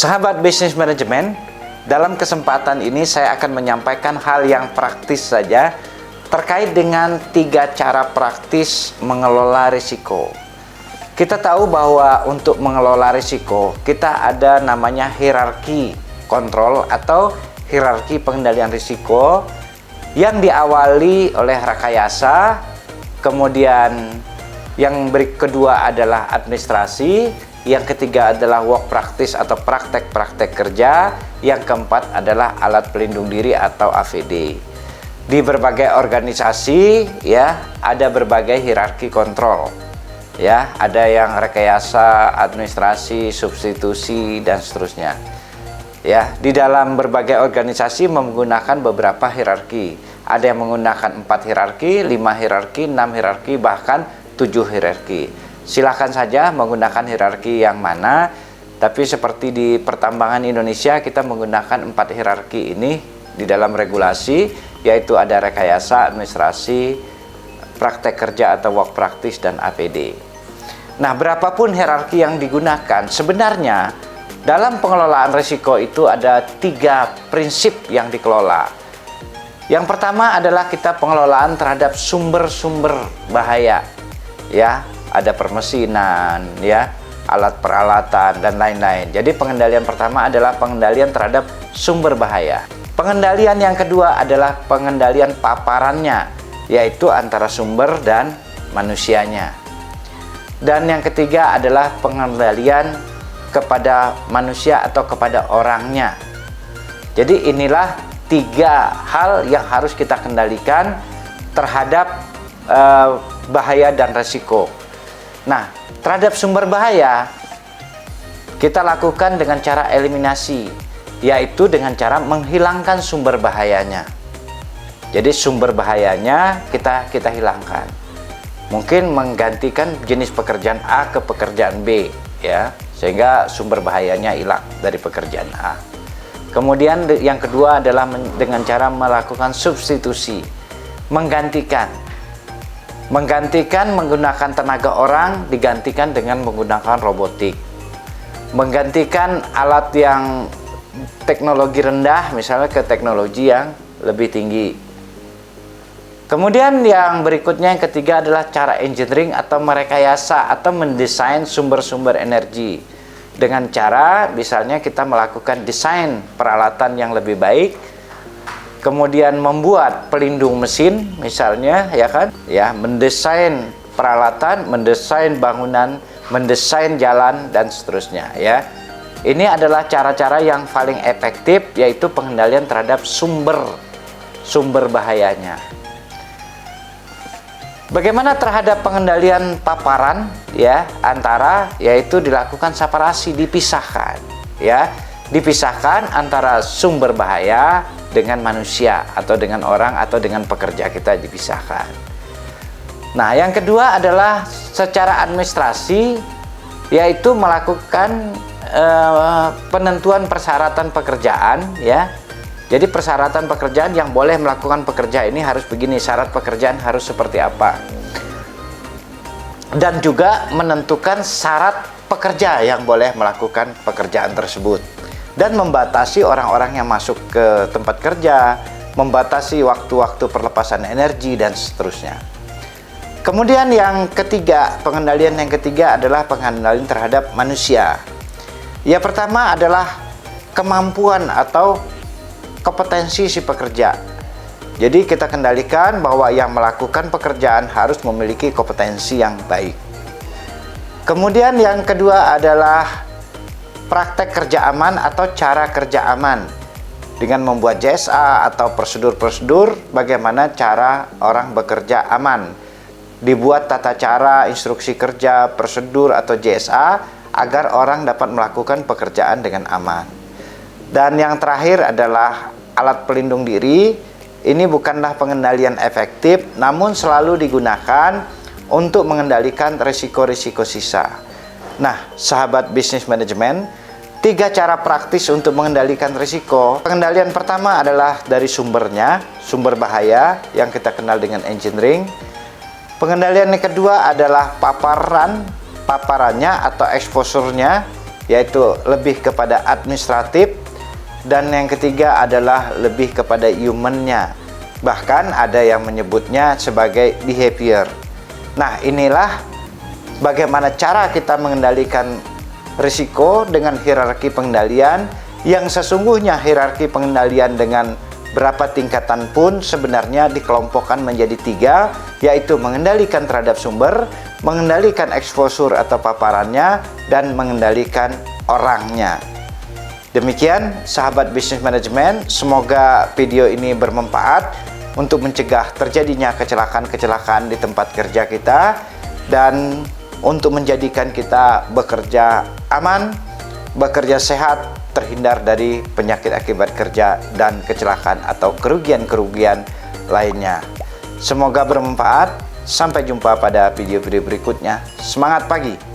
Sahabat bisnis manajemen, dalam kesempatan ini saya akan menyampaikan hal yang praktis saja terkait dengan 3 cara praktis mengelola risiko. Kita tahu bahwa untuk mengelola risiko, kita ada namanya hierarki kontrol atau hierarki pengendalian risiko yang diawali oleh rekayasa, kemudian yang kedua adalah administrasi, yang ketiga adalah work practice atau praktek-praktek kerja, yang keempat adalah alat pelindung diri atau APD. Di berbagai organisasi ya ada berbagai hierarki kontrol. Ya, ada yang rekayasa, administrasi, substitusi dan seterusnya. Ya, di dalam berbagai organisasi menggunakan beberapa hierarki. Ada yang menggunakan 4 hierarki, 5 hierarki, 6 hierarki, bahkan 7 hierarki. Silakan saja menggunakan hierarki yang mana, tapi seperti di pertambangan Indonesia kita menggunakan 4 hierarki ini di dalam regulasi, yaitu ada rekayasa, administrasi, praktek kerja atau work practice, dan APD. Nah, berapapun hierarki yang digunakan, sebenarnya dalam pengelolaan risiko itu ada 3 prinsip yang dikelola. Yang pertama adalah kita pengelolaan terhadap sumber-sumber bahaya. Ya, ada permesinan, ya, alat peralatan dan lain-lain. Jadi pengendalian pertama adalah pengendalian terhadap sumber bahaya. Pengendalian yang kedua adalah pengendalian paparannya, yaitu antara sumber dan manusianya. Dan yang ketiga adalah pengendalian kepada manusia atau kepada orangnya. Jadi inilah 3 hal yang harus kita kendalikan terhadap bahaya dan resiko. Nah, terhadap sumber bahaya kita lakukan dengan cara eliminasi, yaitu dengan cara menghilangkan sumber bahayanya. Jadi sumber bahayanya kita hilangkan. Mungkin menggantikan jenis pekerjaan A ke pekerjaan B, ya, sehingga sumber bahayanya hilang dari pekerjaan A. Kemudian yang kedua adalah dengan cara melakukan substitusi, menggantikan menggunakan tenaga orang digantikan dengan menggunakan robotik, menggantikan alat yang teknologi rendah misalnya ke teknologi yang lebih tinggi. Kemudian yang berikutnya, yang ketiga adalah cara engineering atau merekayasa atau mendesain sumber-sumber energi dengan cara misalnya kita melakukan desain peralatan yang lebih baik, kemudian membuat pelindung mesin misalnya, ya kan, ya, mendesain peralatan, mendesain bangunan, mendesain jalan dan seterusnya, ya. Ini adalah cara-cara yang paling efektif, yaitu pengendalian terhadap sumber bahayanya. Bagaimana terhadap pengendalian paparan, ya, antara, yaitu dilakukan separasi, dipisahkan, ya, dipisahkan antara sumber bahaya dengan manusia atau dengan orang atau dengan pekerja, kita dipisahkan. Nah, yang kedua adalah secara administrasi, yaitu melakukan penentuan persyaratan pekerjaan, ya. Jadi persyaratan pekerjaan yang boleh melakukan pekerja ini harus begini, syarat pekerjaan harus seperti apa. Dan juga menentukan syarat pekerja yang boleh melakukan pekerjaan tersebut. Dan membatasi orang-orang yang masuk ke tempat kerja, membatasi waktu-waktu perlepasan energi dan seterusnya. Kemudian yang ketiga, pengendalian yang ketiga adalah pengendalian terhadap manusia. Yang pertama adalah kemampuan atau kompetensi si pekerja. Jadi kita kendalikan bahwa yang melakukan pekerjaan harus memiliki kompetensi yang baik. Kemudian yang kedua adalah praktek kerja aman atau cara kerja aman dengan membuat JSA atau prosedur-prosedur bagaimana cara orang bekerja aman. Dibuat tata cara, instruksi kerja, prosedur atau JSA agar orang dapat melakukan pekerjaan dengan aman. Dan yang terakhir adalah alat pelindung diri. Ini bukanlah pengendalian efektif, namun selalu digunakan untuk mengendalikan risiko-risiko sisa. Nah, sahabat bisnis manajemen, 3 cara praktis untuk mengendalikan risiko. Pengendalian pertama adalah dari sumbernya, sumber bahaya yang kita kenal dengan engineering. Pengendalian yang kedua adalah paparannya atau exposure-nya, yaitu lebih kepada administratif, dan yang ketiga adalah lebih kepada humannya. Bahkan ada yang menyebutnya sebagai behavior. Nah, inilah bagaimana cara kita mengendalikan risiko dengan hierarki pengendalian, yang sesungguhnya hierarki pengendalian dengan berapa tingkatan pun sebenarnya dikelompokkan menjadi 3, yaitu mengendalikan terhadap sumber, mengendalikan exposure atau paparannya, dan mengendalikan orangnya. Demikian sahabat bisnis manajemen, semoga video ini bermanfaat untuk mencegah terjadinya kecelakaan-kecelakaan di tempat kerja kita, dan untuk menjadikan kita bekerja aman, bekerja sehat, terhindar dari penyakit akibat kerja dan kecelakaan atau kerugian-kerugian lainnya. Semoga bermanfaat. Sampai jumpa pada video-video berikutnya. Semangat pagi!